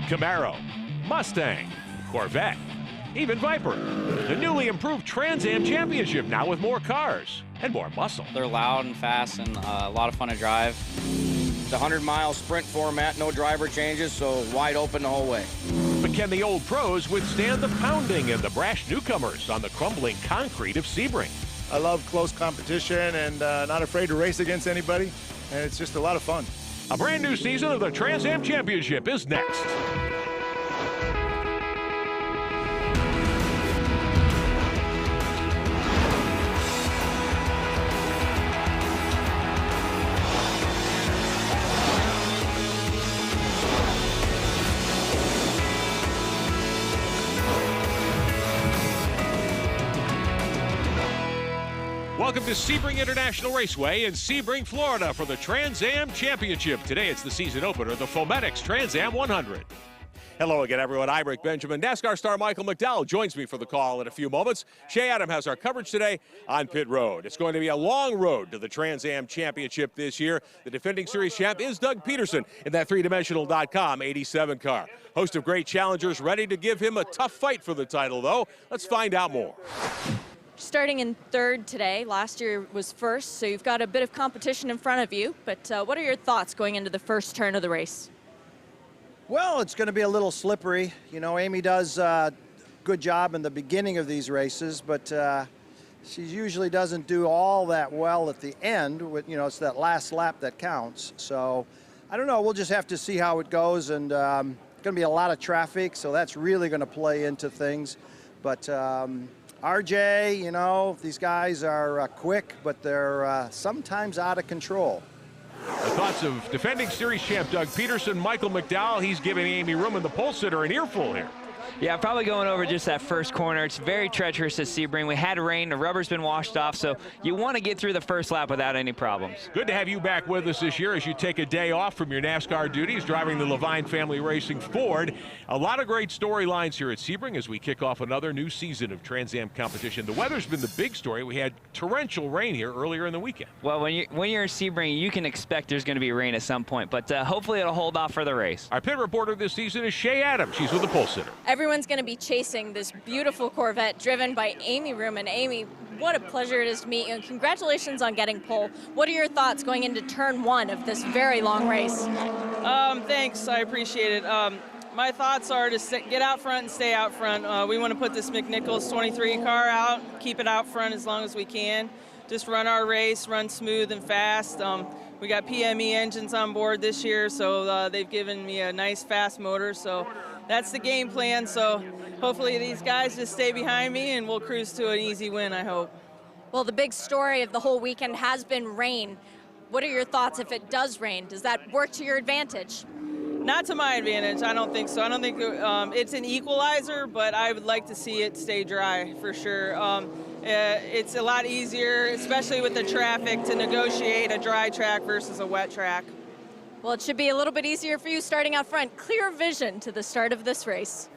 Camaro, Mustang, Corvette, even Viper. The newly improved Trans Am Championship now with more cars and more muscle. They're loud and fast and a lot of fun to drive. The 100-mile sprint format, no driver changes, so wide open the whole way. But can the old pros withstand the pounding and the brash newcomers on the crumbling concrete of Sebring? I love close competition and not afraid to race against anybody, and it's just a lot of fun. A brand new season of the Trans Am Championship is next. Welcome to Sebring International Raceway in Sebring, Florida for the Trans Am Championship. Today it's the season opener, the Fometics Trans Am 100. Hello again, everyone. I'm Rick Benjamin. NASCAR star Michael McDowell joins me for the call in a few moments. Shea Adam has our coverage today on pit road. It's going to be a long road to the Trans Am Championship this year. The defending series champ is Doug Peterson in that three-dimensional.com 87 car. Host of great challengers ready to give him a tough fight for the title, though. Let's find out more. Starting in third today, last year was first, so you've got a bit of competition in front of you. But what are your thoughts going into the first turn of the race? Well, it's going to be a little slippery. You know, Amy does a good job in the beginning of these races, but she usually doesn't do all that well at the end. With, you know, it's that last lap that counts. So I don't know. We'll just have to see how it goes, and going to be a lot of traffic, so that's really going to play into things. But RJ, you know, these guys are quick, but they're sometimes out of control. The thoughts of defending series champ Doug Peterson, Michael McDowell. He's giving Amy Room and the pole sitter an earful here. Yeah, probably going over just that first corner. It's very treacherous at Sebring. We had rain, the rubber's been washed off, so you want to get through the first lap without any problems. Good to have you back with us this year as you take a day off from your NASCAR duties, driving the Levine Family Racing Ford. A lot of great storylines here at Sebring as we kick off another new season of Trans Am competition. The weather's been the big story. We had torrential rain here earlier in the weekend. Well, when you're in Sebring, you can expect there's going to be rain at some point, but hopefully it'll hold off for the race. Our pit reporter this season is Shea Adam. She's with the pole sitter. Everyone's going to be chasing this beautiful Corvette driven by Amy Room. And Amy, what a pleasure it is to meet you, and congratulations on getting pole. What are your thoughts going into turn one of this very long race? Thanks, I appreciate it. My thoughts are to get out front and stay out front. We want to put this McNichols 23 car out, keep it out front as long as we can. Just run our race, run smooth and fast. We got PME engines on board this year, so they've given me a nice fast motor. So that's the game plan. So hopefully these guys just stay behind me and we'll cruise to an easy win, I hope. Well, the big story of the whole weekend has been rain. What are your thoughts if it does rain? Does that work to your advantage? Not to my advantage, I don't think so. I don't think it's an equalizer, but I would like to see it stay dry for sure. It's a lot easier, especially with the traffic, to negotiate a dry track versus a wet track. Well, it should be a little bit easier for you starting out front. Clear vision to the start of this race.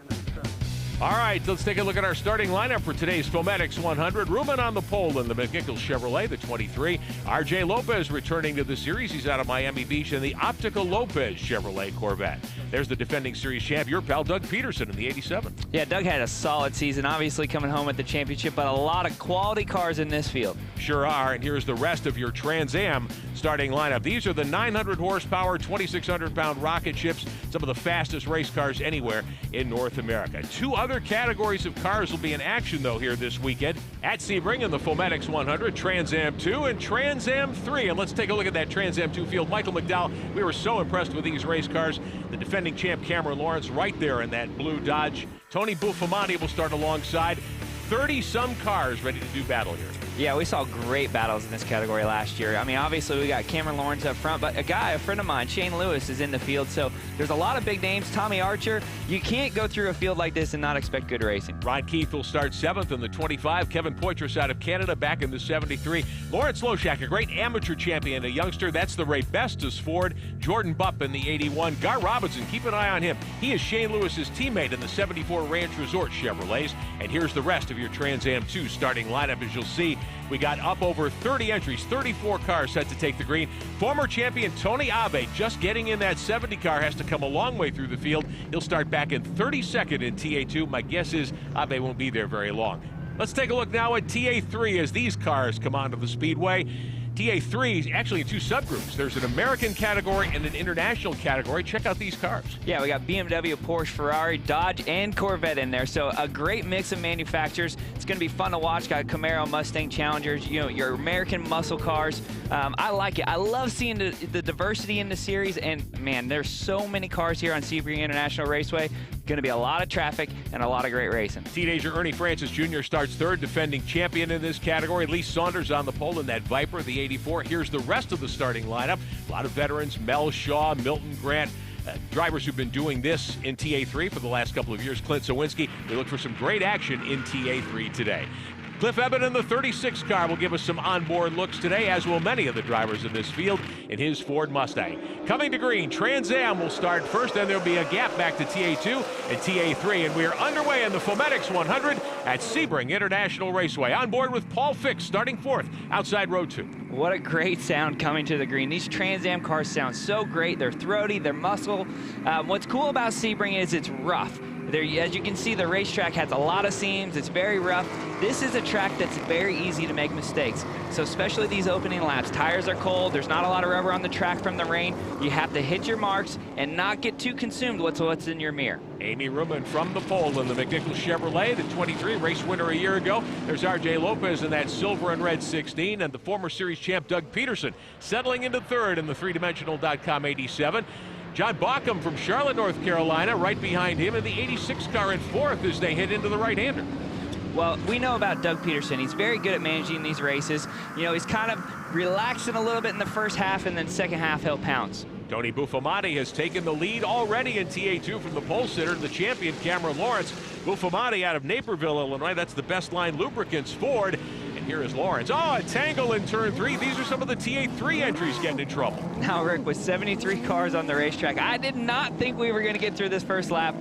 All right, let's take a look at our starting lineup for today's Fometics 100. Ruben on the pole in the McNichols Chevrolet, the 23. RJ Lopez returning to the series. He's out of Miami Beach in the Optical Lopez Chevrolet Corvette. There's the defending series champ, your pal Doug Peterson in the 87. Yeah, Doug had a solid season, obviously coming home at the championship, but a lot of quality cars in this field. Sure are, and here's the rest of your Trans Am starting lineup. These are the 900 horsepower, 2,600-pound rocket ships, some of the fastest race cars anywhere in North America. Two other categories of cars will be in action, though, here this weekend at Sebring in the Fometics 100, Trans Am 2 and Trans Am 3. And let's take a look at that Trans Am 2 field. Michael McDowell, we were so impressed with these race cars. The defending champ Cameron Lawrence right there in that blue Dodge. Tony Buffamani will start alongside. 30-some cars ready to do battle here. Yeah, we saw great battles in this category last year. I mean, obviously we got Cameron Lawrence up front, but a friend of mine, Shane Lewis, is in the field. So there's a lot of big names. Tommy Archer. You can't go through a field like this and not expect good racing. Ron Keefe will start 7th in the 25. Kevin Poitras out of Canada back in the 73. Lawrence Loshak, a great amateur champion, a youngster. That's the Ray Bestis Ford. Jordan Bupp in the 81. Gar Robinson, keep an eye on him. He is Shane Lewis's teammate in the 74 Ranch Resort Chevrolets. And here's the rest of your Trans Am 2 starting lineup. As you'll see, We got up over 30 entries, 34 cars set to take the green. Former champion Tony Abe just getting in that 70 car, has to come a long way through the field. He'll start back in 32nd in TA2. My guess is Abe won't be there very long. Let's take a look now at TA3 as these cars come onto the speedway. TA3 is actually in two subgroups. There's an American category and an international category. Check out these cars. Yeah, we got BMW, Porsche, Ferrari, Dodge, and Corvette in there. So a great mix of manufacturers. It's going to be fun to watch. Got Camaro, Mustang, Challengers, you know, your American muscle cars. I like it. I love seeing the diversity in the series. And man, there's so many cars here on Sebring International Raceway. Going to be a lot of traffic and a lot of great racing. Teenager Ernie Francis Jr. starts third, defending champion in this category. Lee Saunders on the pole in that Viper, the 84. Here's the rest of the starting lineup. A lot of veterans, Mel Shaw, Milton Grant, drivers who've been doing this in TA3 for the last couple of years. Clint Sawinski. We look for some great action in TA3 today. Cliff Ebbett in the 36 car will give us some onboard looks today, as will many of the drivers in this field in his Ford Mustang. Coming to green, Trans Am will start first, then there'll be a gap back to TA2 and TA3, and we are underway in the Fometics 100 at Sebring International Raceway. On board with Paul Fix starting fourth outside row 2. What a great sound coming to the green. These Trans Am cars sound so great. They're throaty, they're muscle. What's cool about Sebring is it's rough. There, as you can see, the racetrack has a lot of seams. It's very rough. This is a track that's very easy to make mistakes. So especially these opening laps, tires are cold. There's not a lot of rubber on the track from the rain. You have to hit your marks and not get too consumed with what's in your mirror. Amy Ruman from the pole in the McNichols Chevrolet, the 23 race winner a year ago. There's R.J. Lopez in that silver and red 16, and the former series champ Doug Peterson settling into third in the three-dimensional.com 87. John Bauckham from Charlotte, North Carolina, right behind him in the 86 car in fourth as they hit into the right-hander. Well, we know about Doug Peterson. He's very good at managing these races. You know, he's kind of relaxing a little bit in the first half, and then second half he'll pounce. Tony Buffamati has taken the lead already in TA2 from the pole sitter, the champion Cameron Lawrence. Buffamati out of Naperville, Illinois. That's the Best Line Lubricants Ford. And here is Lawrence. Oh, a tangle in turn 3. These are some of the TA3 entries getting in trouble. Now, Rick, with 73 cars on the racetrack, I did not think we were going to get through this first lap.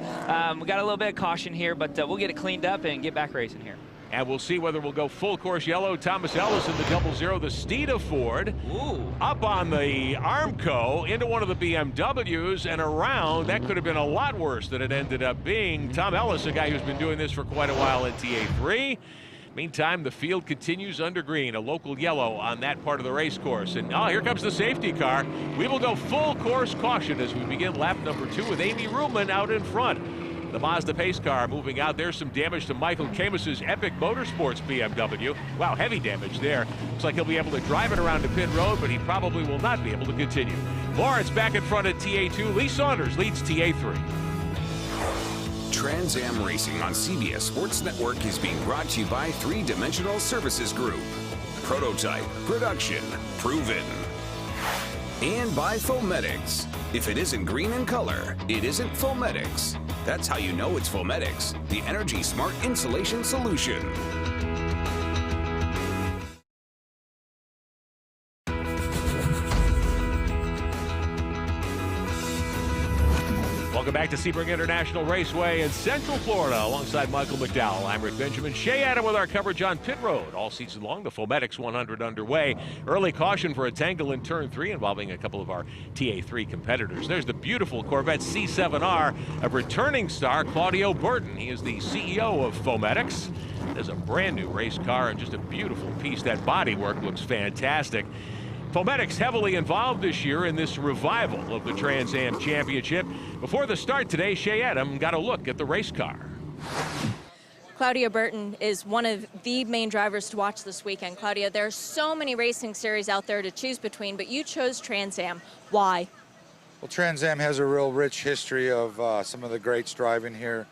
We got a little bit of caution here, but we'll get it cleaned up and get back racing here. And we'll see whether we'll go full course yellow. Thomas Ellis in the 00, the Steeda Ford. Ooh. Up on the Armco into one of the BMWs and around. That could have been a lot worse than it ended up being. Tom Ellis, a guy who's been doing this for quite a while in TA3. Meantime, the field continues under green, a local yellow on that part of the race course. And here comes the safety car. We will go full course caution as we begin lap number 2 with Amy Ruman out in front. The Mazda pace car moving out. There's some damage to Michael Camus's Epic Motorsports BMW. Wow, heavy damage there. Looks like he'll be able to drive it around to pit road, but he probably will not be able to continue. Lawrence back in front at TA2. Lee Saunders leads TA3. Trans Am Racing on CBS Sports Network is being brought to you by Three Dimensional Services Group. Prototype, production, proven. And by Fometics. If it isn't green in color, it isn't Fometics. That's how you know it's Fometics, the energy smart insulation solution. Welcome back to Sebring International Raceway in Central Florida alongside Michael McDowell. I'm Rick Benjamin. Shea Adam with our coverage on pit road. All season long, the Fometics 100 underway. Early caution for a tangle in turn 3 involving a couple of our TA3 competitors. There's the beautiful Corvette C7R of returning star Claudio Burton. He is the CEO of Fometics. There's a brand new race car and just a beautiful piece. That bodywork looks fantastic. Fometics heavily involved this year in this revival of the Trans Am Championship. Before the start today, Shea Adam got a look at the race car. Claudio Burton is one of the main drivers to watch this weekend. Claudio, there are so many racing series out there to choose between, but you chose Trans Am. Why? Well, Trans Am has a real rich history of some of the greats driving here.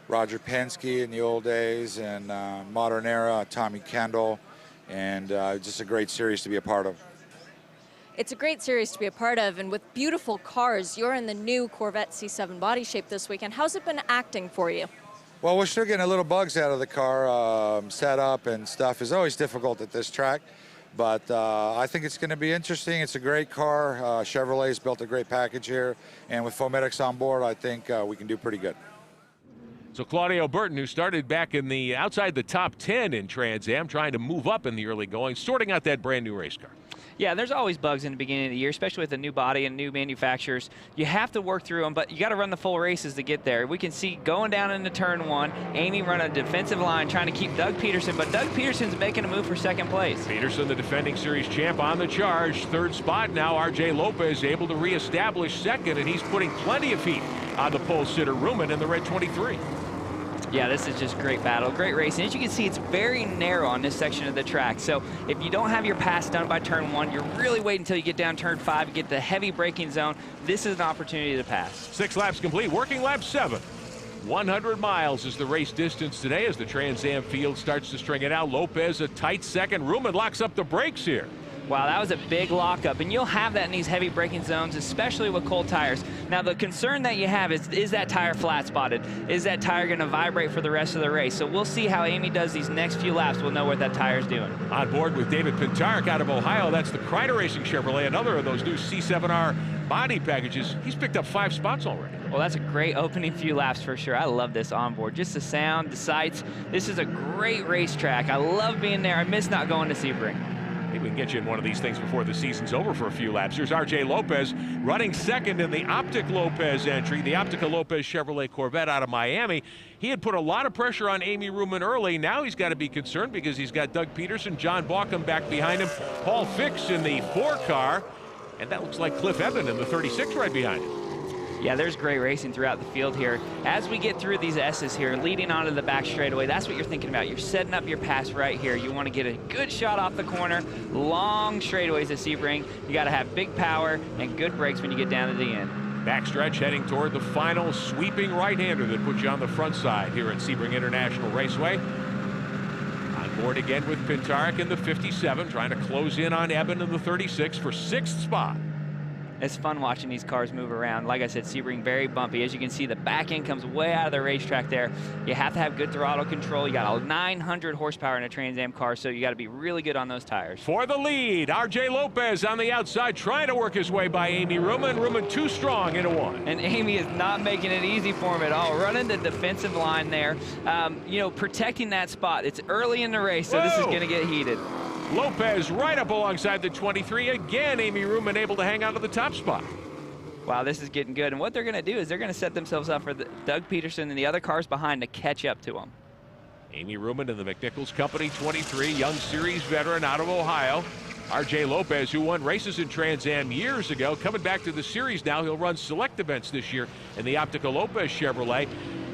Roger Penske in the old days, and modern era, Tommy Kendall, and just a great series to be a part of. It's a great series to be a part of, and with beautiful cars. You're in the new Corvette C7 body shape this weekend. How's it been acting for you? Well, we're still getting a little bugs out of the car. Setup and stuff is always difficult at this track, but I think it's going to be interesting. It's a great car. Chevrolet's built a great package here, and with Fometics on board, I think we can do pretty good. So Claudio Burton, who started back in the outside the top 10 in Trans Am, trying to move up in the early going, sorting out that brand new race car. Yeah, there's always bugs in the beginning of the year, especially with a new body and new manufacturers. You have to work through them, but you got to run the full races to get there. We can see going down into turn 1, Amy run a defensive line trying to keep Doug Peterson, but Doug Peterson's making a move for second place. Peterson, the defending series champ, on the charge. Third spot now. RJ Lopez able to reestablish second, and he's putting plenty of heat on the pole sitter Ruman in the red 23. Yeah, this is just great battle, great racing. As you can see, it's very narrow on this section of the track. So if you don't have your pass done by turn 1, you're really waiting until you get down turn 5, you get the heavy braking zone. This is an opportunity to pass. 6 laps complete, working lap 7. 100 miles is the race distance today as the Trans Am field starts to string it out. Lopez a tight second. Ruman locks up the brakes here. Wow, that was a big lockup, and you'll have that in these heavy braking zones, especially with cold tires. Now, the concern that you have is that tire flat spotted? Is that tire going to vibrate for the rest of the race? So we'll see how Amy does these next few laps. We'll know what that tire's doing. On board with David Pintarek out of Ohio. That's the Kreider Racing Chevrolet, another of those new C7R body packages. He's picked up 5 spots already. Well, that's a great opening few laps for sure. I love this onboard. Just the sound, the sights. This is a great racetrack. I love being there. I miss not going to Sebring. Maybe we can get you in one of these things before the season's over for a few laps. Here's RJ Lopez running second in the Optic Lopez entry, the Optica Lopez Chevrolet Corvette out of Miami. He had put a lot of pressure on Amy Ruman early. Now he's got to be concerned because he's got Doug Peterson, John Bauckham back behind him, Paul Fix in the 4 car, and that looks like Cliff Evan in the 36 right behind him. Yeah, there's great racing throughout the field here. As we get through these S's here, leading onto the back straightaway, that's what you're thinking about. You're setting up your pass right here. You want to get a good shot off the corner. Long straightaways at Sebring. You got to have big power and good brakes when you get down to the end. Backstretch heading toward the final sweeping right-hander that puts you on the front side here at Sebring International Raceway. On board again with Pintarek in the 57, trying to close in on Eben in the 36 for 6th spot. It's fun watching these cars move around. Like I said, Sebring very bumpy. As you can see, the back end comes way out of the racetrack there. You have to have good throttle control. You got a 900 horsepower in a Trans Am car, so you got to be really good on those tires. For the lead, RJ Lopez on the outside trying to work his way by Amy Ruman. Ruman too strong into 1. And Amy is not making it easy for him at all. Running the defensive line there, you know, protecting that spot. It's early in the race, so this is going to get heated. Lopez right up alongside the 23. Again, Amy Ruman able to hang on to the top spot. Wow, this is getting good. And what they're going to do is they're going to set themselves up for Doug Peterson and the other cars behind to catch up to them. Amy Ruman in the McNichols Company 23, young series veteran out of Ohio. RJ Lopez, who won races in Trans Am years ago, coming back to the series now. He'll run select events this year in the Optica Lopez Chevrolet.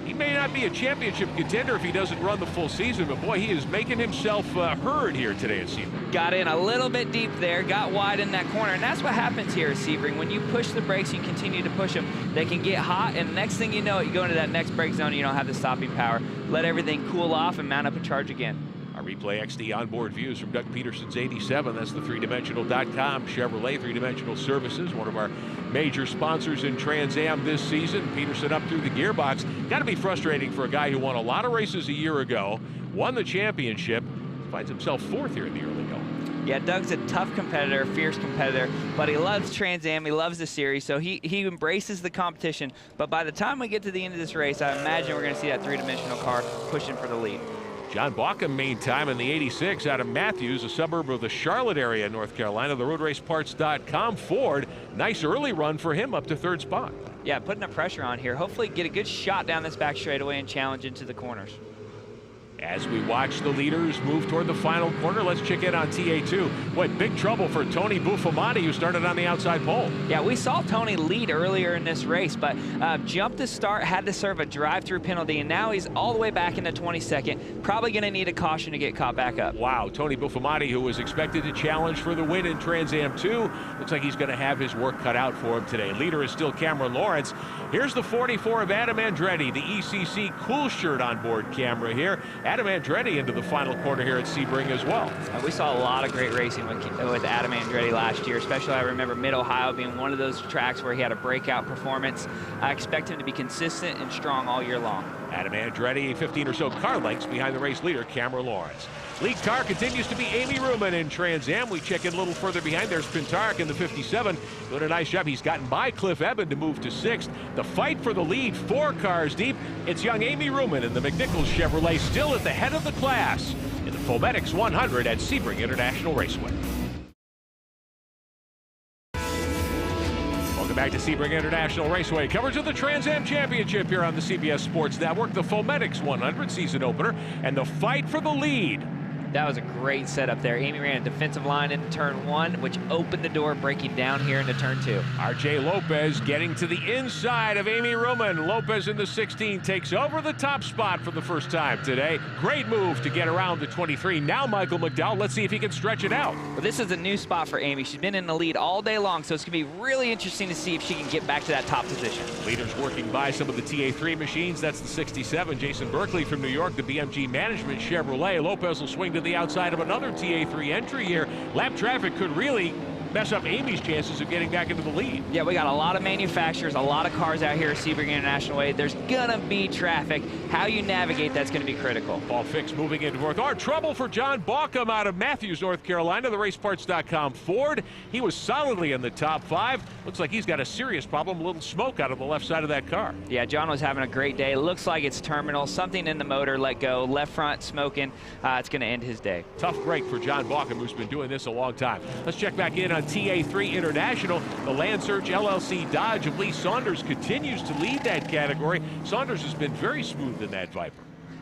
He may not be a championship contender if he doesn't run the full season, but boy, he is making himself heard here today at Sebring. Got in a little bit deep there, got wide in that corner, and that's what happens here at Sebring. When you push the brakes, you continue to push them, they can get hot, and the next thing you know, you go into that next brake zone, and you don't have the stopping power. Let everything cool off and mount up a charge again. Our Replay XD onboard views from Doug Peterson's 87. That's the 3dimensional.com Chevrolet 3-dimensional services, one of our major sponsors in Trans Am this season. Peterson up through the gearbox. Got to be frustrating for a guy who won a lot of races a year ago, won the championship, finds himself 4th here in the early going. Yeah, Doug's a tough competitor, fierce competitor, but he loves Trans Am, he loves the series, so he embraces the competition. But by the time we get to the end of this race, I imagine we're going to see that 3-dimensional car pushing for the lead. John Bauckham main time in the 86 out of Matthews, a suburb of the Charlotte area, North Carolina. The RoadRaceParts.com Ford. Nice early run for him up to 3rd spot. Yeah, putting the pressure on here. Hopefully get a good shot down this back straightaway and challenge into the corners. As we watch the leaders move toward the final corner, let's check in on TA2. What big trouble for Tony Buffamati, who started on the outside pole. Yeah, we saw Tony lead earlier in this race, but jumped to start, had to serve a drive-through penalty, and now he's all the way back in the 22nd. Probably going to need a caution to get caught back up. Wow, Tony Buffamati, who was expected to challenge for the win in Trans Am 2, looks like he's going to have his work cut out for him today. Leader is still Cameron Lawrence. Here's the 44 of Adam Andretti, the ECC cool shirt on board camera here. Adam Andretti into the final corner here at Sebring as well. We saw a lot of great racing with Adam Andretti last year, especially I remember Mid-Ohio being one of those tracks where he had a breakout performance. I expect him to be consistent and strong all year long. Adam Andretti, 15 or so car lengths behind the race leader, Cameron Lawrence. Lead car continues to be Amy Ruman in Trans Am. We check in a little further behind. There's Pintarek in the 57. Doing a nice job. He's gotten by Cliff Eben to move to 6th. The fight for the lead, 4 cars deep. It's young Amy Ruman in the McNichols Chevrolet still at the head of the class in the Fometics 100 at Sebring International Raceway. Welcome back to Sebring International Raceway. Coverage of the Trans Am Championship here on the CBS Sports Network. The Fometics 100 season opener and the fight for the lead. That was a great setup there. Amy ran a defensive line into turn 1, which opened the door, breaking down here into turn 2. RJ Lopez getting to the inside of Amy Ruman. Lopez in the 16 takes over the top spot for the first time today. Great move to get around the 23. Now Michael McDowell, let's see if he can stretch it out. Well, this is a new spot for Amy. She's been in the lead all day long, so it's going to be really interesting to see if she can get back to that top position. Leaders working by some of the TA3 machines. That's the 67, Jason Berkeley from New York, the BMG Management Chevrolet. Lopez will swing to the outside of another TA3 entry here. Lap traffic could really mess up Amy's chances of getting back into the lead. Yeah, we got a lot of manufacturers, a lot of cars out here at Sebring International Way. There's gonna be traffic. How you navigate that's gonna be critical. Paul Fix moving into fourth. Trouble for John Baucom out of Matthews, North Carolina, the raceparts.com Ford. He was solidly in the top 5. Looks like he's got a serious problem, a little smoke out of the left side of that car. Yeah, John was having a great day. Looks like it's terminal, something in the motor let go, left front smoking. It's gonna end his day. Tough break for John Baucom, who's been doing this a long time. Let's check back in on TA3 International. The Land Search LLC Dodge of Lee Saunders continues to lead that category. Saunders has been very smooth in that Viper.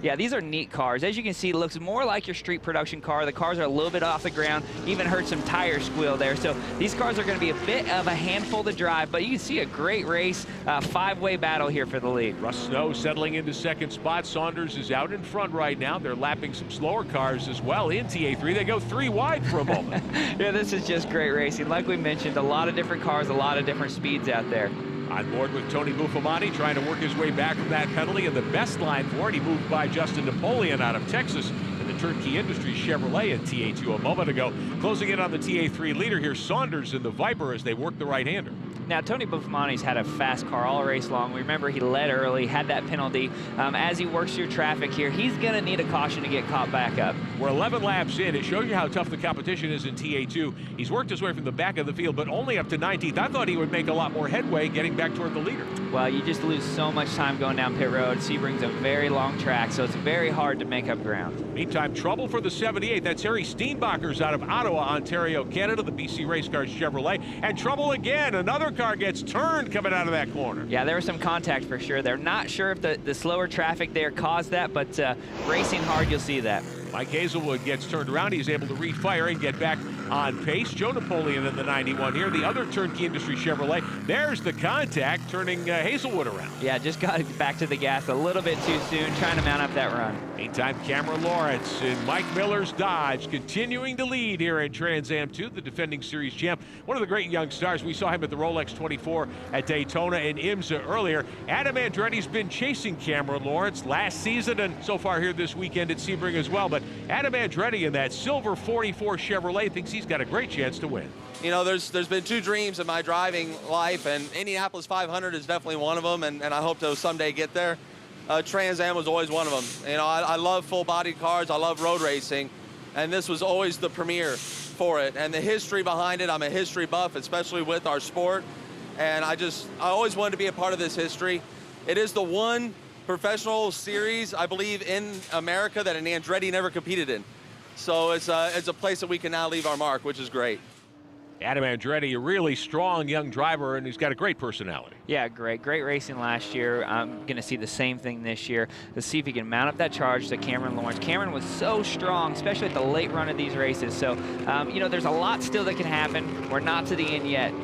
Yeah, these are neat cars. As you can see, it looks more like your street production car. The cars are a little bit off the ground, even heard some tire squeal there. So these cars are going to be a bit of a handful to drive, but you can see a great race, 5-way battle here for the lead. Russ Snow settling into second spot. Saunders is out in front right now. They're lapping some slower cars as well in TA3. They go 3 wide for a moment. Yeah, this is just great racing. Like we mentioned, a lot of different cars, a lot of different speeds out there. On board with Tony Buffamani, trying to work his way back from that penalty, and the best line for it. He moved by Justin Napoleon out of Texas in the Turnkey Industries Chevrolet in TA2 a moment ago. Closing in on the TA3 leader here, Saunders in the Viper as they work the right-hander. Now, Tony Buffamani's had a fast car all race long. Remember, he led early, had that penalty. As he works through traffic here, he's going to need a caution to get caught back up. We're 11 laps in. It shows you how tough the competition is in TA2. He's worked his way from the back of the field, but only up to 19th. I thought he would make a lot more headway getting back toward the leader. Well, you just lose so much time going down pit road. Sebring's a very long track, so it's very hard to make up ground. Meantime, trouble for the 78. That's Harry Steenbacher's out of Ottawa, Ontario, Canada, the BC Race Cars Chevrolet. And trouble again. Another car gets turned coming out of that corner. Yeah, there was some contact for sure. They're not sure if the slower traffic there caused that, but racing hard, you'll see that. Mike Hazelwood gets turned around. He's able to refire and get back on pace. Joe Napoleon in the 91 here. The other Turnkey Industries Chevrolet. There's the contact, turning Hazelwood around. Yeah, just got back to the gas a little bit too soon, trying to mount up that run. Meantime, Cameron Lawrence in Mike Miller's Dodge continuing to lead here in Trans Am 2, the defending series champ. One of the great young stars. We saw him at the Rolex 24 at Daytona and IMSA earlier. Adam Andretti's been chasing Cameron Lawrence last season and so far here this weekend at Sebring as well. But Adam Andretti in that silver 44 Chevrolet thinks he's got a great chance to win. You know, there's been 2 dreams in my driving life, and Indianapolis 500 is definitely one of them, and I hope to someday get there. Trans Am was always one of them. You know, I love full-body cars, I love road racing, and this was always the premiere for it. And the history behind it, I'm a history buff, especially with our sport, and I always wanted to be a part of this history. It is the one professional series, I believe, in America that an Andretti never competed in. So it's a place that we can now leave our mark, which is great. Adam Andretti, a really strong young driver, and he's got a great personality. Yeah, great racing last year. I'm going to see the same thing this year. Let's see if he can mount up that charge to Cameron Lawrence. Cameron was so strong, especially at the late run of these races. So, you know, there's a lot still that can happen. We're not to the end yet.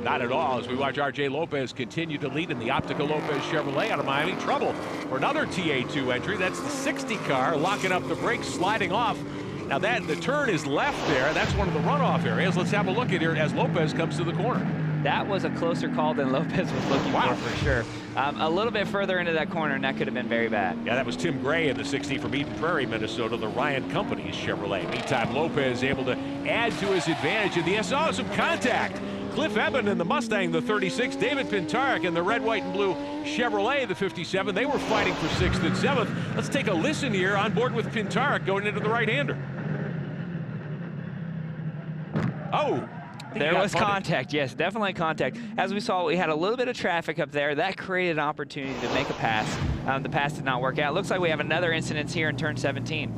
Not at all, as we watch RJ Lopez continue to lead in the Optica Lopez Chevrolet out of Miami. Trouble for another TA2 entry. That's the 60 car, locking up the brakes, sliding off. Now the turn is left there. That's one of the runoff areas. Let's have a look at it as Lopez comes to the corner. That was a closer call than Lopez was looking for sure. A little bit further into that corner, and that could have been very bad. Yeah, that was Tim Gray in the 60 from Eden Prairie, Minnesota, the Ryan Company's Chevrolet. Meantime, Lopez able to add to his advantage in the SO. Some contact. Cliff Eben in the Mustang, the 36. David Pintarek in the red, white, and blue Chevrolet, the 57. They were fighting for 6th and 7th. Let's take a listen here on board with Pintarek going into the right-hander. Oh, there was contact, yes, definitely contact. As we saw, we had a little bit of traffic up there. That created an opportunity to make a pass. The pass did not work out. Looks like we have another incident here in turn 17.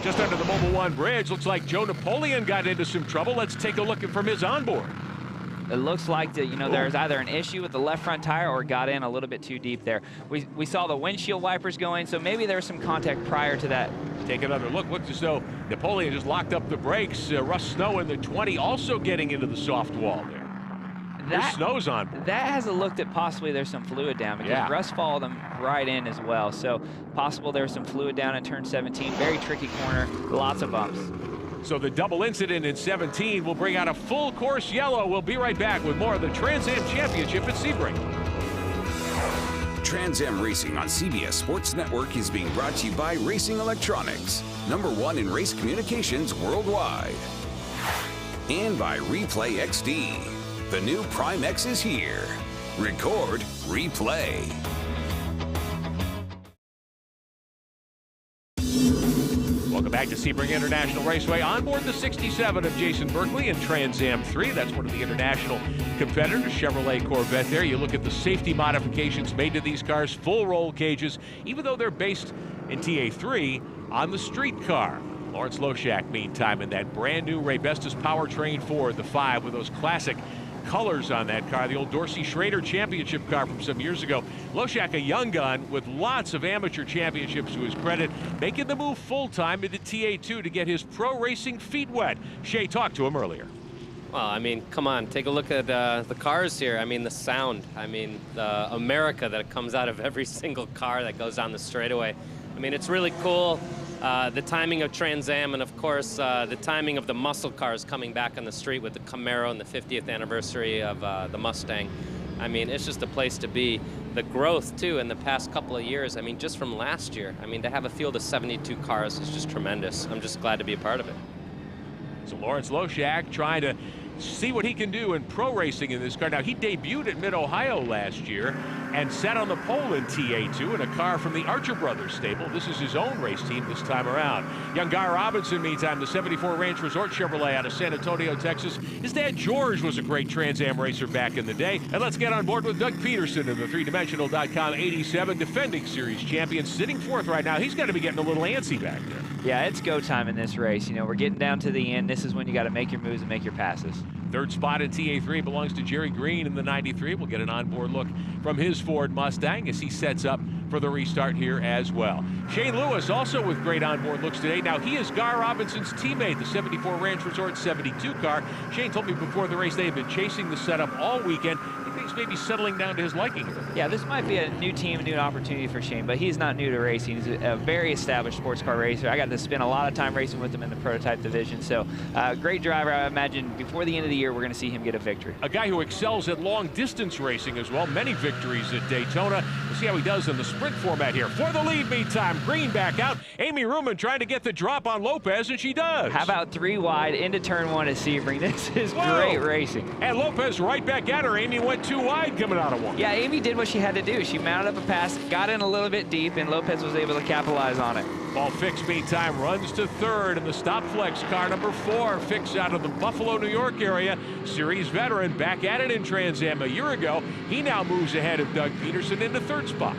Just under the Mobile One bridge, looks like Joe Napoleon got into some trouble. Let's take a look from his onboard. It looks like that, there's either an issue with the left front tire or got in a little bit too deep there. We saw the windshield wipers going, so maybe there was some contact prior to that. Take another look. Looks as though Napoleon just locked up the brakes. Russ Snow in the 20 also getting into the soft wall there. Snow's on board. That has a look that possibly there's some fluid down because Russ followed him right in as well. So possible there's some fluid down in turn 17. Very tricky corner, lots of bumps. So the double incident in 17 will bring out a full course yellow. We'll be right back with more of the Trans Am Championship at Sebring. Trans Am Racing on CBS Sports Network is being brought to you by Racing Electronics, #1 in race communications worldwide. And by Replay XD. The new Prime X is here. Record, replay. Welcome back to Sebring International Raceway. On board the 67 of Jason Berkeley in Trans Am 3. That's one of the international competitors, Chevrolet Corvette there. You look at the safety modifications made to these cars, full roll cages, even though they're based in TA3 on the street car. Lawrence Loshak, meantime, in that brand new Raybestos powertrain Ford, the 5, with those classic colors on that car, the old Dorsey Schrader championship car from some years ago. Loshak, a young gun with lots of amateur championships to his credit, making the move full-time into TA2 to get his pro racing feet wet. Shay talked to him earlier. Well, I mean, come on, take a look at the cars here. I mean, the sound. I mean, the America that comes out of every single car that goes down the straightaway. I mean, it's really cool. The timing of Trans Am, and of course the timing of the muscle cars coming back on the street with the Camaro and the 50th anniversary of the Mustang. I mean, it's just a place to be. The growth too in the past couple of years, I mean, just from last year, I mean, to have a field of 72 cars is just tremendous. I'm just glad to be a part of it. So Lawrence Loshak trying to see what he can do in pro racing in this car. Now, he debuted at Mid-Ohio last year and sat on the pole in TA2 in a car from the Archer Brothers stable. This is his own race team this time around. Young Guy Robinson, meantime, the 74 Ranch Resort Chevrolet out of San Antonio, Texas. His dad, George, was a great Trans Am racer back in the day. And let's get on board with Doug Peterson in the 3Dimensional.com 87 defending series champion, sitting fourth right now. He's got to be getting a little antsy back there. Yeah, it's go time in this race. We're getting down to the end. This is when you got to make your moves and make your passes. Third spot in TA3 belongs to Jerry Green in the 93. We'll get an onboard look from his Ford Mustang as he sets up for the restart here as well. Shane Lewis also with great onboard looks today. Now, he is Gar Robinson's teammate, the 74 Ranch Resort 72 car. Shane told me before the race they have been chasing the setup all weekend. He thinks maybe settling down to his liking here. Yeah, this might be a new team, a new opportunity for Shane, but he's not new to racing. He's a very established sports car racer. I got to spend a lot of time racing with him in the prototype division. So, great driver. I imagine before the end of the year, we're going to see him get a victory. A guy who excels at long distance racing as well. Many victories at Daytona. We'll see how he does in the sprint format here. For the lead, meantime, Green back out. Amy Ruman trying to get the drop on Lopez, and she does. How about 3 wide into turn 1 at Sebring? This is great racing. And Lopez right back at her. Amy went 2 wide coming out of 1. Yeah, Amy did what she had to do. She mounted up a pass, got in a little bit deep, and Lopez was able to capitalize on it. Paul Fix, meantime, runs to third in the Stop Flex car number 4. Fix out of the Buffalo, New York area. Series veteran back at it in Trans Am a year ago. He now moves ahead of Doug Peterson into third spot.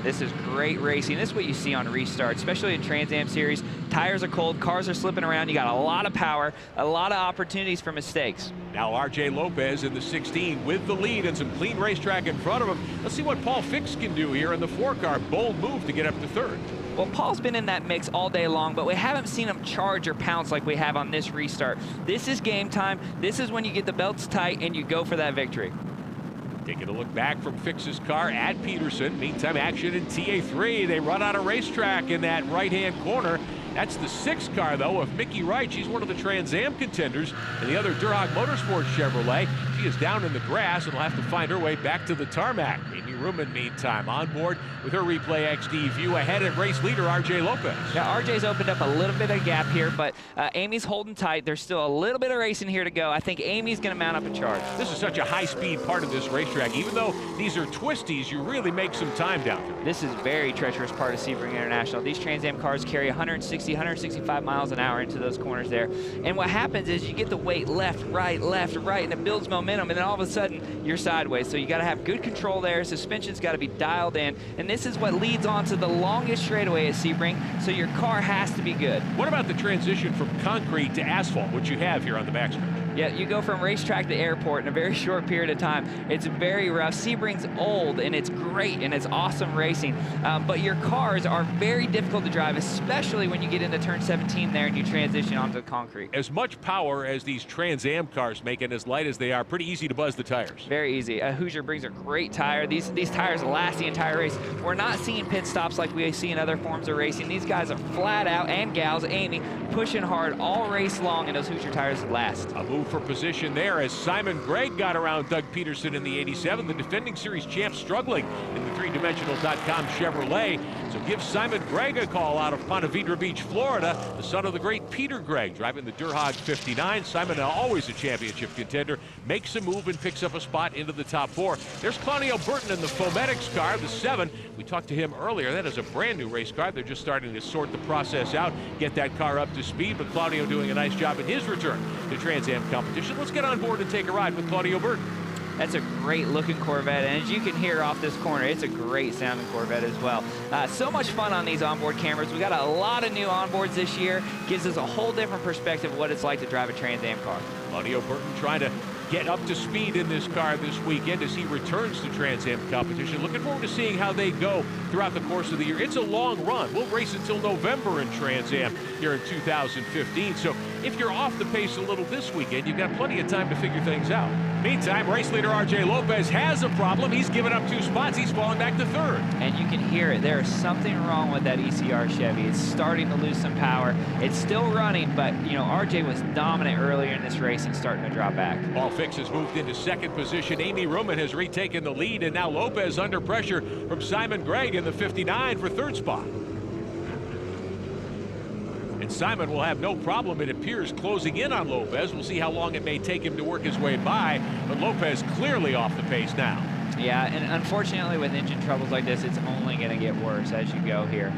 This is great racing. This is what you see on restart, especially in Trans Am Series. Tires are cold, cars are slipping around. You got a lot of power, a lot of opportunities for mistakes. Now RJ Lopez in the 16 with the lead and some clean racetrack in front of him. Let's see what Paul Fix can do here in the 4 car. Bold move to get up to third. Well, Paul's been in that mix all day long, but we haven't seen him charge or pounce like we have on this restart. This is game time. This is when you get the belts tight and you go for that victory. Taking a look back from Fix's car at Peterson. Meantime, action in TA3. They run out of racetrack in that right-hand corner. That's the 6 car, though, of Mickey Wright. She's one of the Trans Am contenders. And the other Durham Motorsports Chevrolet, she is down in the grass and will have to find her way back to the tarmac. Amy Ruman, meantime, on board with her Replay XD view ahead of race leader RJ Lopez. Yeah, RJ's opened up a little bit of gap here, but Amy's holding tight. There's still a little bit of racing here to go. I think Amy's going to mount up a charge. This is such a high-speed part of this racetrack. Even though these are twisties, you really make some time down here. This is a very treacherous part of Sebring International. These Trans Am cars carry 160, 165 miles an hour into those corners there. And what happens is you get the weight left, right, and it builds momentum, and then all of a sudden you're sideways. So you got to have good control there. Suspension's got to be dialed in, and this is what leads on to the longest straightaway at Sebring, so your car has to be good. What about the transition from concrete to asphalt, which you have here on the backstretch? Yeah, you go from racetrack to airport in a very short period of time. It's very rough. Sebring's old, and it's great, and it's awesome racing. But your cars are very difficult to drive, especially when you get into turn 17 there and you transition onto concrete. As much power as these Trans Am cars make, and as light as they are, pretty easy to buzz the tires. Very easy. Hoosier brings a great tire. These tires last the entire race. We're not seeing pit stops like we see in other forms of racing. These guys are flat out, and gals, Amy, pushing hard all race long, and those Hoosier tires last. A move for position there as Simon Gregg got around Doug Peterson in the 87. The defending series champ struggling in the threedimensional.com Chevrolet. So give Simon Gregg a call out of Ponte Vedra Beach, Florida. The son of the great Peter Gregg driving the Durhog 59. Simon, always a championship contender, makes a move and picks up a spot into the top 4. There's Claudio Burton in the Fometics car, the 7. We talked to him earlier. That is a brand new race car. They're just starting to sort the process out, get that car up to speed, but Claudio doing a nice job in his return to Trans Am competition. Let's get on board and take a ride with Claudio Burton. That's a great looking Corvette, and as you can hear off this corner, it's a great sounding Corvette as well. So much fun on these onboard cameras. We got a lot of new onboards this year. Gives us a whole different perspective of what it's like to drive a Trans Am car. Claudio Burton trying to get up to speed in this car this weekend as he returns to Trans Am competition. Looking forward to seeing how they go throughout the course of the year. It's a long run. We'll race until November in Trans Am here in 2015. So if you're off the pace a little this weekend, you've got plenty of time to figure things out. Meantime, race leader RJ Lopez has a problem. He's given up 2 spots. He's falling back to 3rd. And you can hear it. There is something wrong with that ECR Chevy. It's starting to lose some power. It's still running, but you know, RJ was dominant earlier in this race and starting to drop back. Paul Fix has moved into 2nd position. Amy Ruman has retaken the lead, and now Lopez under pressure from Simon Gregg in the 59 for 3rd spot. And Simon will have no problem, it appears, closing in on Lopez. We'll see how long it may take him to work his way by, but Lopez clearly off the pace now. Yeah, and unfortunately with engine troubles like this, it's only going to get worse as you go here.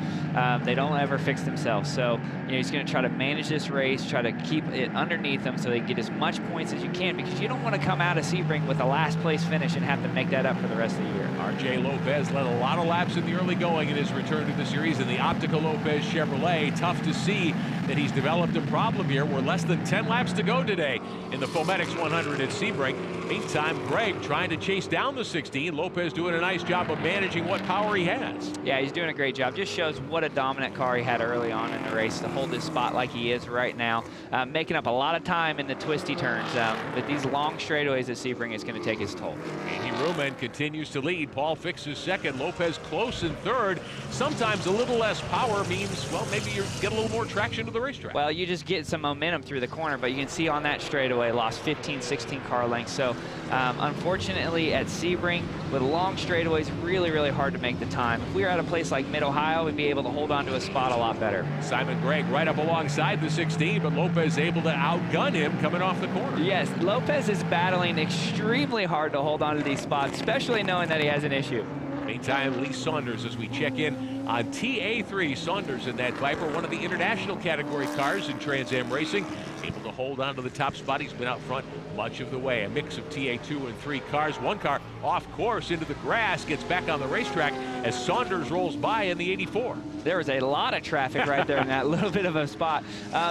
They don't ever fix themselves. So, you know, he's going to try to manage this race, try to keep it underneath them so they get as much points as you can, because you don't want to come out of Sebring with a last place finish and have to make that up for the rest of the year. RJ Lopez led a lot of laps in the early going in his return to the series in the Optical Lopez Chevrolet. Tough to see that he's developed a problem here. We're less than 10 laps to go today in the Fometics 100 at Sebring. Meantime, Gregg trying to chase down the 16. Lopez doing a nice job of managing what power he has. Yeah, he's doing a great job. Just shows what a dominant car he had early on in the race to hold this spot like he is right now. Making up a lot of time in the twisty turns. But these long straightaways at Sebring is going to take his toll. Amy Ruman continues to lead. Paul Fix is 2nd. Lopez close in 3rd. Sometimes a little less power means, well, maybe you get a little more traction to the racetrack. Well, you just get some momentum through the corner, but you can see on that straightaway lost 15, 16 car lengths. So unfortunately at Sebring, with long straightaways, really, really hard to make the time. If we were at a place like Mid-Ohio, we'd be able to hold on to a spot a lot better. Simon Gregg right up alongside the 16, but Lopez able to outgun him coming off the corner. Yes, Lopez is battling extremely hard to hold on to these spots, especially knowing that he has an issue. Meantime, Lee Saunders as we check in on TA3. Saunders in that Viper, one of the international category cars in Trans Am racing, able to hold on to the top spot. He's been out front much of the way. A mix of TA2 and 3 cars. One car off course into the grass, gets back on the racetrack as Saunders rolls by in the 84. There was a lot of traffic right there in that little bit of a spot.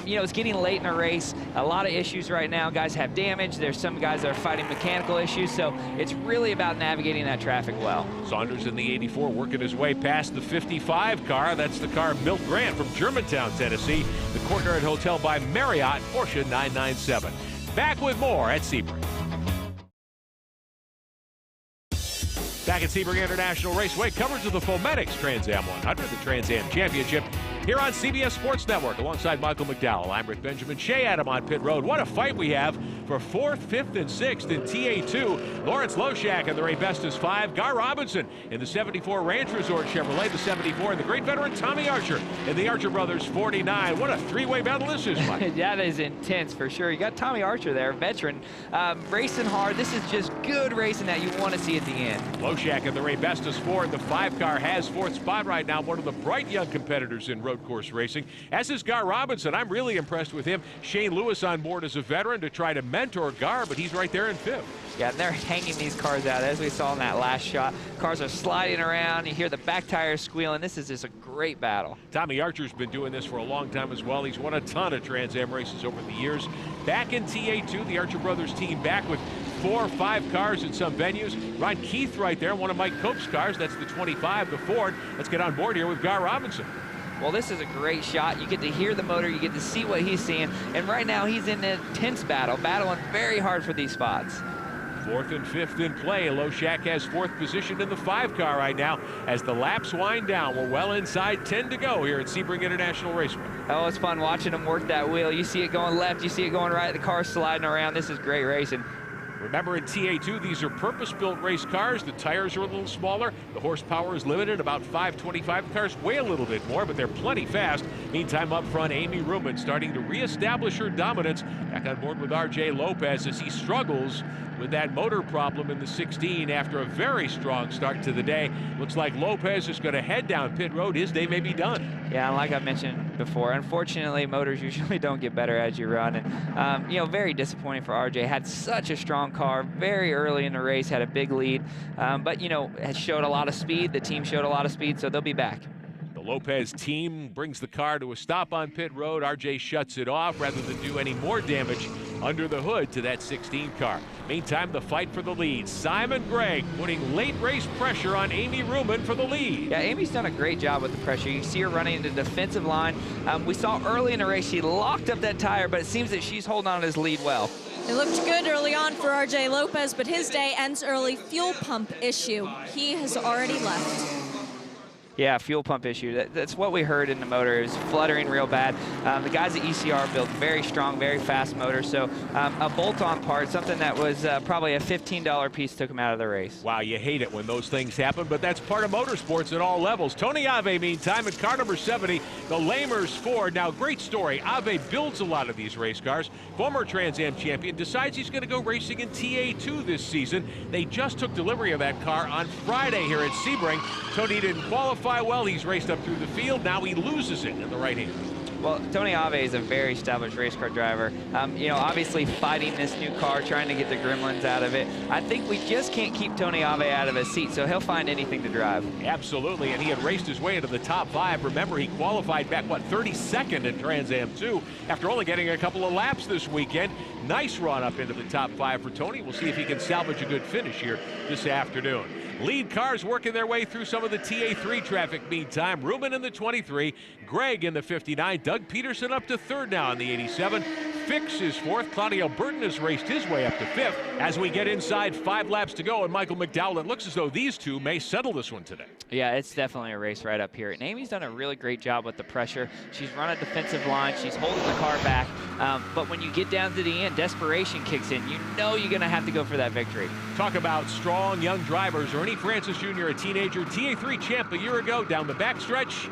You know, it's getting late in the race. A lot of issues right now. Guys have damage. There's some guys that are fighting mechanical issues. So it's really about navigating that traffic well. Saunders in the 84 working his way past the 55 car. That's the car Milt Grant from Germantown, Tennessee. The Courtyard Hotel by Marriott, Porsche 997. Back with more at Sebring. Back at Sebring International Raceway, coverage of the Fometics Trans Am 100, the Trans Am Championship, here on CBS Sports Network. Alongside Michael McDowell, I'm Rick Benjamin. Shea Adam on pit road. What a fight we have for 4th, 5th, and 6th in TA2. Lawrence Loshak in the Ray Bestis 5. Gar Robinson in the 74 Ranch Resort Chevrolet, the 74, and the great veteran Tommy Archer in the Archer Brothers 49. What a three-way battle this is, Mike. That is intense for sure. You got Tommy Archer there, veteran, racing hard. This is just good racing that you want to see at the end. Loshak in the Ray Bestis 4. The 5 car has 4th spot right now. One of the bright young competitors in road course racing, as is Gar Robinson. I'm really impressed with him. Shane Lewis on board as a veteran to try to mentor Gar, but he's right there in 5th. Yeah, and they're hanging these cars out, as we saw in that last shot. Cars are sliding around. You hear the back tires squealing. This is just a great battle. Tommy Archer's been doing this for a long time as well. He's won a ton of Trans Am races over the years. Back in TA2, the Archer Brothers team back with 4 or 5 cars in some venues. Ron Keith right there, one of Mike Cope's cars. That's the 25, the Ford. Let's get on board here with Gar Robinson. Well, this is a great shot. You get to hear the motor. You get to see what he's seeing. And right now, he's in an intense battle, battling very hard for these spots. 4th and 5th in play. Loshak has 4th position in the 5 car right now as the laps wind down. We're well inside 10 to go here at Sebring International Raceway. Oh, it's fun watching him work that wheel. You see it going left, you see it going right, the car's sliding around. This is great racing. Remember, in TA2, these are purpose-built race cars. The tires are a little smaller. The horsepower is limited, about 525. The cars weigh a little bit more, but they're plenty fast. Meantime, up front, Amy Ruman starting to reestablish her dominance. Back on board with RJ Lopez as he struggles with that motor problem in the 16 after a very strong start to the day. Looks like Lopez is going to head down pit road. His day may be done. Yeah, and like I mentioned before, unfortunately, motors usually don't get better as you run. And, you know, very disappointing for RJ. Had such a strong car very early in the race, had a big lead. But, you know, has showed a lot of speed. The team showed a lot of speed, so they'll be back. The Lopez team brings the car to a stop on pit road. RJ shuts it off rather than do any more damage under the hood to that 16 car. Meantime, the fight for the lead. Simon Gregg putting late race pressure on Amy Ruman for the lead. Yeah, Amy's done a great job with the pressure. You see her running into the defensive line. We saw early in the race she locked up that tire, but it seems that she's holding on to his lead well. It looked good early on for RJ Lopez, but his day ends early. Fuel pump issue. He has already left. Yeah, fuel pump issue. That's what we heard in the motor. It was fluttering real bad. The guys at ECR built very strong, very fast motor. So a bolt-on part, something that was probably a $15 piece, took him out of the race. Wow, you hate it when those things happen, but that's part of motorsports at all levels. Tony Ave, meantime, in car number 70, the Lamers Ford. Now, great story. Ave builds a lot of these race cars. Former Trans Am champion decides he's going to go racing in TA2 this season. They just took delivery of that car on Friday here at Sebring. Tony didn't qualify well. He's raced up through the field. Now he loses it in the right hand. Well, Tony Ave is a very established race car driver. You know, obviously fighting this new car, trying to get the gremlins out of it. I think we just can't keep Tony Ave out of his seat, so he'll find anything to drive. Absolutely, and he had raced his way into the top 5. Remember, he qualified back, 32nd in Trans Am 2 after only getting a couple of laps this weekend. Nice run up into the top 5 for Tony. We'll see if he can salvage a good finish here this afternoon. Lead cars working their way through some of the TA3 traffic meantime. Ruman in the 23, Gregg in the 59, Doug Peterson up to 3rd now in the 87. Fix is 4th. Claudio Burton has raced his way up to 5th. As we get inside, 5 laps to go, and Michael McDowell, it looks as though these two may settle this one today. Yeah, it's definitely a race right up here. And Amy's done a really great job with the pressure. She's run a defensive line. She's holding the car back. But when you get down to the end, desperation kicks in. You know you're going to have to go for that victory. Talk about strong young drivers. Ernie Francis Jr., a teenager, TA3 champ a year ago, down the backstretch.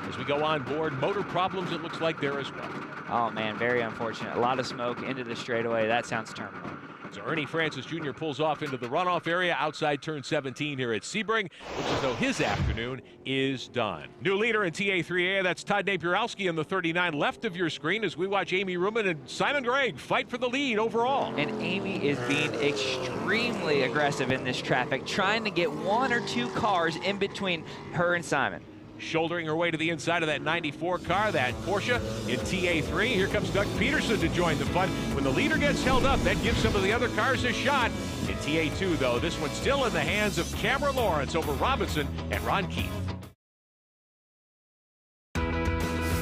As we go on board, motor problems, it looks like there as well. Oh, man, very unfortunate. A lot of smoke into the straightaway. That sounds terminal. So Ernie Francis Jr. pulls off into the runoff area outside turn 17 here at Sebring. Looks as though his afternoon is done. New leader in TA3A, that's Todd Napierowski in the 39 left of your screen as we watch Amy Ruman and Simon Gregg fight for the lead overall. And Amy is being extremely aggressive in this traffic, trying to get 1 or 2 cars in between her and Simon. Shouldering her way to the inside of that 94 car, that Porsche in TA3. Here comes Doug Peterson to join the fun. When the leader gets held up, that gives some of the other cars a shot. In TA2, though, this one's still in the hands of Cameron Lawrence over Robinson and Ron Keith.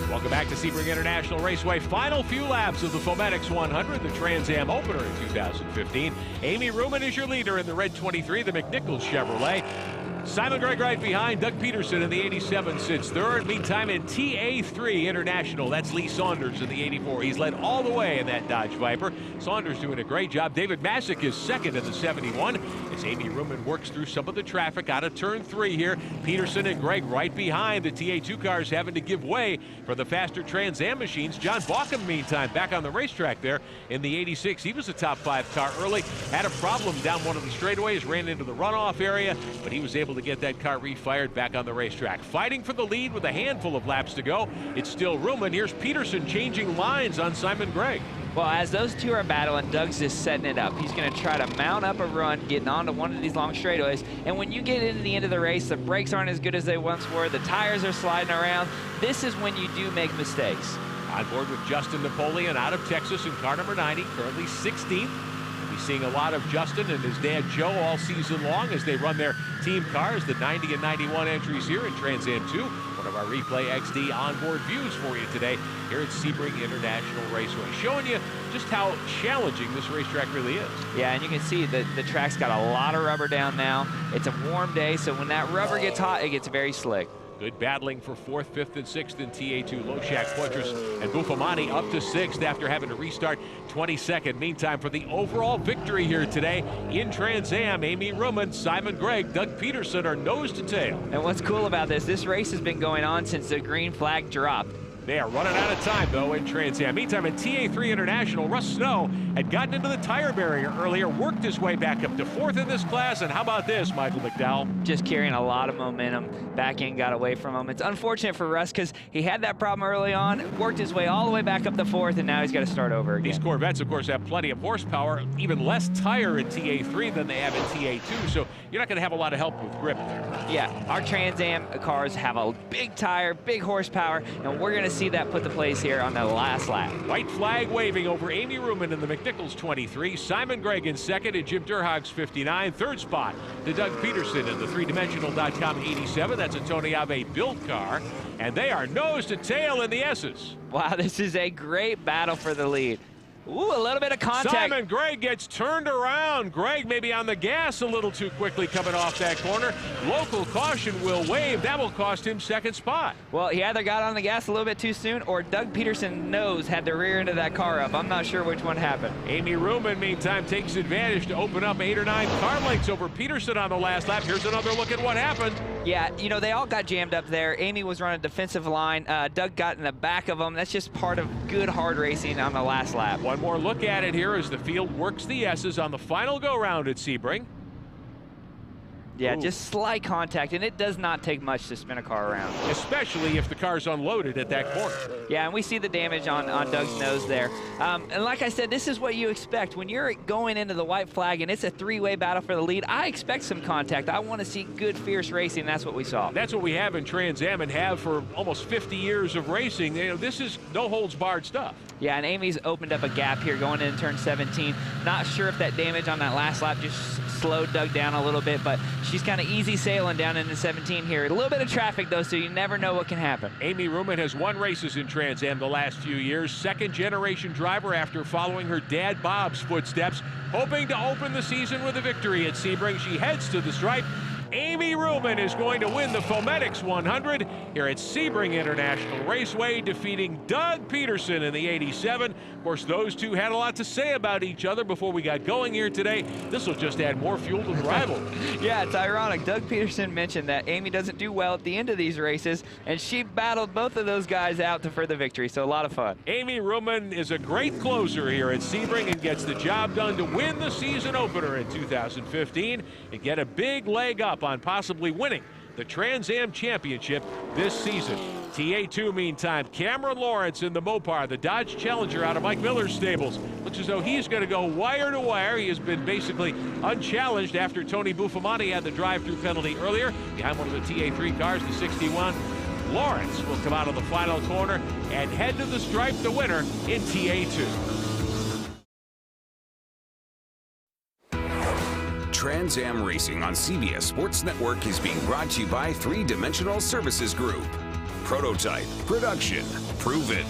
Welcome back to Sebring International Raceway. Final few laps of the Fometics 100, the Trans Am opener in 2015. Amy Ruman is your leader in the red 23, the McNichols Chevrolet. Simon Gregg right behind. Doug Peterson in the 87 sits third. Meantime, in TA3 International, that's Lee Saunders in the 84. He's led all the way in that Dodge Viper. Saunders doing a great job. David Masick is second in the 71 as Amy Ruman works through some of the traffic out of turn 3 here. Peterson and Gregg right behind. The TA2 cars having to give way for the faster Trans Am machines. John Bauckham, meantime, back on the racetrack there in the 86. He was a top 5 car early. Had a problem down one of the straightaways, ran into the runoff area, but he was able to get that car refired back on the racetrack. Fighting for the lead with a handful of laps to go. It's still Ruman. Here's Peterson changing lines on Simon Gregg. Well, as those two are battling, Doug's just setting it up. He's going to try to mount up a run, getting onto one of these long straightaways. And when you get into the end of the race, the brakes aren't as good as they once were. The tires are sliding around. This is when you do make mistakes. On board with Justin Napoleon out of Texas in car number 90, currently 16th. Seeing a lot of Justin and his dad Joe all season long as they run their team cars, the 90 and 91 entries here in Trans Am 2. One of our Replay XD onboard views for you today here at Sebring International Raceway, showing you just how challenging this racetrack really is. Yeah, and you can see that the track's got a lot of rubber down now. It's a warm day, so when that rubber gets hot, it gets very slick. Good battling for 4th, 5th, and 6th in TA2. Loshak, Poitras, and Buffamani up to 6th after having to restart 22nd. Meantime, for the overall victory here today in Trans Am, Amy Ruman, Simon Gregg, Doug Peterson are nose to tail. And what's cool about this race has been going on since the green flag dropped. They are running out of time, though, in Trans Am. Meantime, in TA3 International, Russ Snow had gotten into the tire barrier earlier, worked his way back up to 4th in this class, and how about this, Michael McDowell? Just carrying a lot of momentum. Back end got away from him. It's unfortunate for Russ because he had that problem early on, worked his way all the way back up to 4th, and now he's got to start over again. These Corvettes, of course, have plenty of horsepower, even less tire in TA3 than they have in TA2, so you're not going to have a lot of help with grip there. Yeah, our Trans Am cars have a big tire, big horsepower, and we're going to see that put the place here on the last lap. White flag waving over Amy Ruman in the McNichols 23, Simon Gregg in 2nd, and Jim Durhag's 59. 3rd spot to Doug Peterson in the three-dimensional.com 87. That's a Tony Ave built car, and they are nose to tail in the S's. Wow, this is a great battle for the lead. Ooh, a little bit of contact. Simon Gregg gets turned around. Gregg maybe on the gas a little too quickly coming off that corner. Local caution will wave. That will cost him 2nd spot. Well, he either got on the gas a little bit too soon or Doug Peterson had the rear end of that car up. I'm not sure which one happened. Amy Ruman, meantime, takes advantage to open up 8 or 9 car lengths over Peterson on the last lap. Here's another look at what happened. Yeah, you know, they all got jammed up there. Amy was running defensive line. Doug got in the back of them. That's just part of good hard racing on the last lap. One more look at it here as the field works the S's on the final go-round at Sebring. Yeah, Ooh. just slight contact, and it does not take much to spin a car around. Especially if the car's unloaded at that corner. Yeah, and we see the damage on Doug's nose there. And like I said, this is what you expect. When you're going into the white flag and it's a 3-way battle for the lead, I expect some contact. I want to see good, fierce racing. That's what we saw. That's what we have in Trans Am and have for almost 50 years of racing. You know, this is no-holds-barred stuff. Yeah, and Amy's opened up a gap here going into turn 17. Not sure if that damage on that last lap just slowed Doug down a little bit, but she's kind of easy sailing down into 17 here. A little bit of traffic, though, so you never know what can happen. Amy Ruman has won races in Trans Am the last few years. 2nd-generation driver after following her dad Bob's footsteps. Hoping to open the season with a victory at Sebring. She heads to the stripe. Amy Ruman is going to win the Fometics 100 here at Sebring International Raceway, defeating Doug Peterson in the 87. Of course, those two had a lot to say about each other before we got going here today. This will just add more fuel to the rivalry. Yeah, it's ironic. Doug Peterson mentioned that Amy doesn't do well at the end of these races, and she battled both of those guys out for the victory, so a lot of fun. Amy Ruman is a great closer here at Sebring and gets the job done to win the season opener in 2015 and get a big leg up on possibly winning the Trans Am Championship this season. TA2, meantime, Cameron Lawrence in the Mopar, the Dodge Challenger out of Mike Miller's stables. Looks as though he's going to go wire to wire. He has been basically unchallenged after Tony Buffamani had the drive-through penalty earlier. Behind one of the TA3 cars, the 61. Lawrence will come out of the final corner and head to the stripe, the winner in TA2. Trans Am Racing on CBS Sports Network is being brought to you by Three Dimensional Services Group. Prototype, production, proven.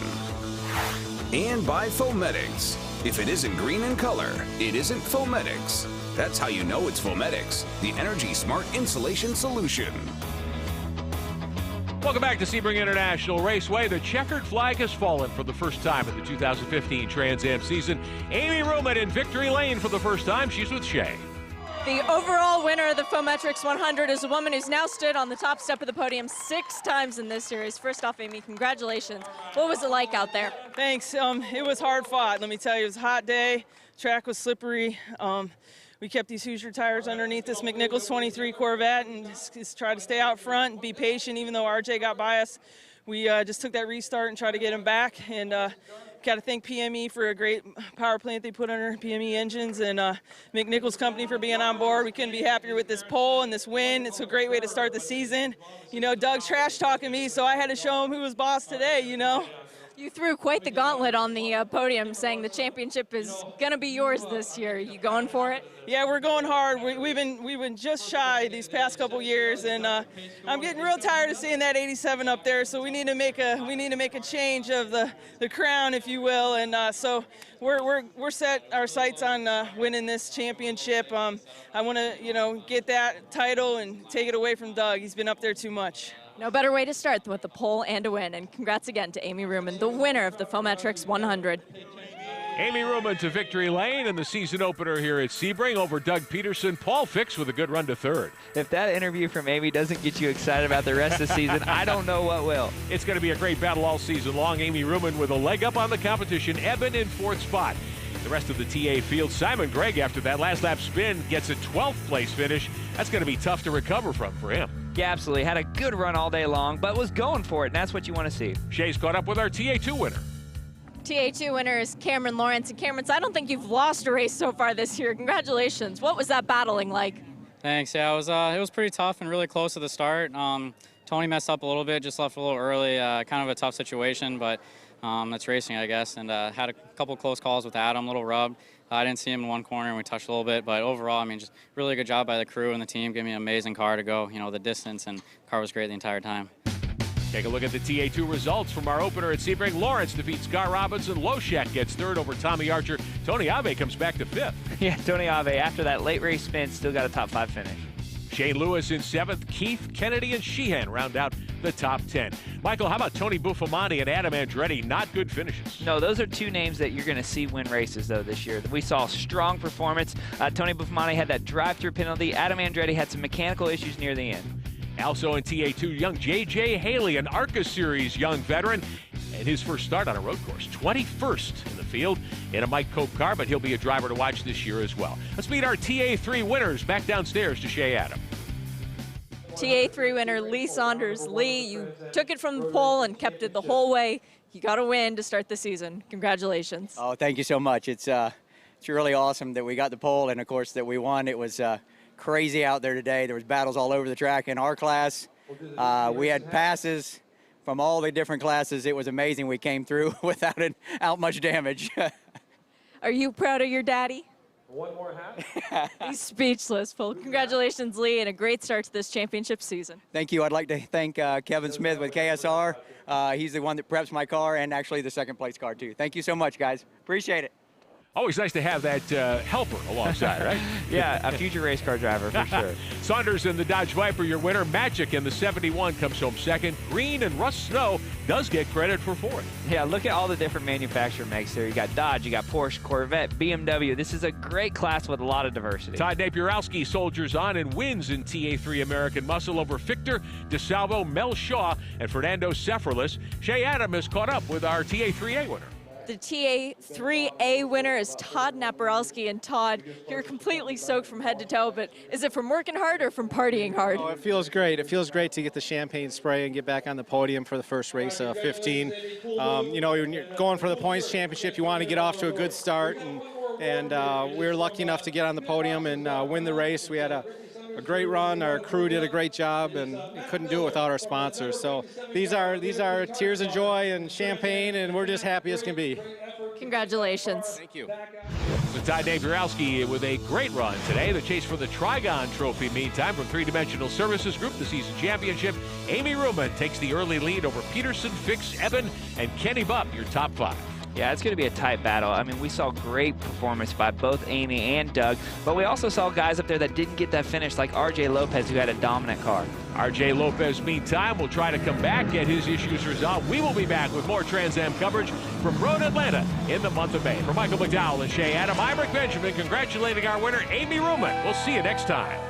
And by Fometics. If it isn't green in color, it isn't Fometics. That's how you know it's Fometics, the Energy Smart Insulation Solution. Welcome back to Sebring International Raceway. The checkered flag has fallen for the first time in the 2015 Trans Am season. Amy Ruman in victory lane for the first time. She's with Shay. The overall winner of the Fometrics 100 is a woman who's now stood on the top step of the podium 6 times in this series. First off, Amy, congratulations. What was it like out there? Thanks. It was hard fought, let me tell you. It was a hot day. Track was slippery. We kept these Hoosier tires underneath this McNichols 23 Corvette and just tried to stay out front and be patient, even though RJ got by us. We just took that restart and tried to get him back. And got to thank PME for a great power plant they put under PME engines, and McNichols Company for being on board. We couldn't be happier with this pole and this win. It's a great way to start the season. You know, Doug's trash talking me, so I had to show him who was boss today, you know. You threw quite the gauntlet on the podium, saying the championship is going to be yours this year. Are you going for it? Yeah, we're going hard. We've been just shy these past couple years, and I'm getting real tired of seeing that 87 up there. So we need to make a change of the crown, if you will. And so we're set our sights on winning this championship. I want to get that title and take it away from Doug. He's been up there too much. No better way to start than with a pole and a win. And congrats again to Amy Ruman, the winner of the Fometrics 100. Amy Ruman to victory lane in the season opener here at Sebring over Doug Peterson. Paul Fix with a good run to third. If that interview from Amy doesn't get you excited about the rest of the season, I don't know what will. It's going to be a great battle all season long. Amy Ruman with a leg up on the competition. Eben in 4th spot. The rest of the TA field, Simon Gregg, after that last lap spin, gets a 12th place finish. That's going to be tough to recover from for him. Yeah, absolutely. Had a good run all day long, but was going for it, and that's what you want to see. Shay's caught up with our TA2 winner. TA2 winner is Cameron Lawrence. And Cameron, I don't think you've lost a race so far this year. Congratulations. What was that battling like? Thanks. Yeah, it was pretty tough and really close to the start. Tony messed up a little bit, just left a little early. Kind of a tough situation, but that's racing, I guess. And had a couple close calls with Adam, a little rubbed. I didn't see him in one corner, and we touched a little bit. But overall, I mean, just really good job by the crew and the team. Gave me an amazing car to go, the distance, and the car was great the entire time. Take a look at the TA2 results from our opener at Sebring. Lawrence defeats Gar Robinson. Loshek gets third over Tommy Archer. Tony Ave comes back to 5th. Yeah, Tony Ave, after that late race spin, still got a top 5 finish. Shane Lewis in 7th. Keith, Kennedy, and Sheehan round out the top 10. Michael, how about Tony Buffamani and Adam Andretti? Not good finishes. No, those are 2 names that you're going to see win races, though, this year. We saw strong performance. Tony Buffamani had that drive-through penalty. Adam Andretti had some mechanical issues near the end. Also in TA2, young J.J. Haley, an ARCA Series young veteran, and his first start on a road course. 21st in the field in a Mike Cope car, but he'll be a driver to watch this year as well. Let's meet our TA3 winners. Back downstairs to Shay Adam. TA3 winner Lee Saunders. Lee, you took it from the pole and kept it the whole way. You got a win to start the season. Congratulations. Oh, thank you so much. It's really awesome that we got the pole and, of course, that we won. It was crazy out there today. There was battles all over the track in our class. We had passes from all the different classes. It was amazing. We came through without much damage. Are you proud of your daddy? One more hat. He's speechless. Well, congratulations, Lee, and a great start to this championship season. Thank you. I'd like to thank Kevin Smith with KSR. He's the one that preps my car and actually the second place car, too. Thank you so much, guys. Appreciate it. Always nice to have that helper alongside, right? Yeah, a future race car driver for sure. Saunders in the Dodge Viper, your winner. Magic in the 71 comes home second. Green and Russ Snow does get credit for 4th. Yeah, look at all the different manufacturer makes there. You got Dodge, you got Porsche, Corvette, BMW. This is a great class with a lot of diversity. Todd Napierowski soldiers on and wins in TA3 American Muscle over Fichter, DeSalvo, Mel Shaw, and Fernando Ceferlis. Shay Adam has caught up with our TA3A winner. The TA3A winner is Todd Naparowski. And Todd, you're completely soaked from head to toe, but is it from working hard or from partying hard? Oh, it feels great. It feels great to get the champagne spray and get back on the podium for the first race of 15. When you're going for the points championship, you want to get off to a good start, and we were lucky enough to get on the podium and win the race. We had a great run. Our crew did a great job, and we couldn't do it without our sponsors. So these are tears of joy and champagne, and we're just happy as can be. Congratulations. Thank you. So Todd Napierowski with a great run today. The chase for the Trigon Trophy, meantime, from Three Dimensional Services Group, the season championship. Amy Ruman takes the early lead over Peterson, Fix, Eben, and Kenny Bupp, your top 5. Yeah, it's going to be a tight battle. I mean, we saw great performance by both Amy and Doug, but we also saw guys up there that didn't get that finish, like RJ Lopez, who had a dominant car. RJ Lopez, meantime, will try to come back, get his issues resolved. We will be back with more Trans Am coverage from Road Atlanta in the month of May. For Michael McDowell and Shea Adam, I'm Rick Benjamin, congratulating our winner, Amy Ruman. We'll see you next time.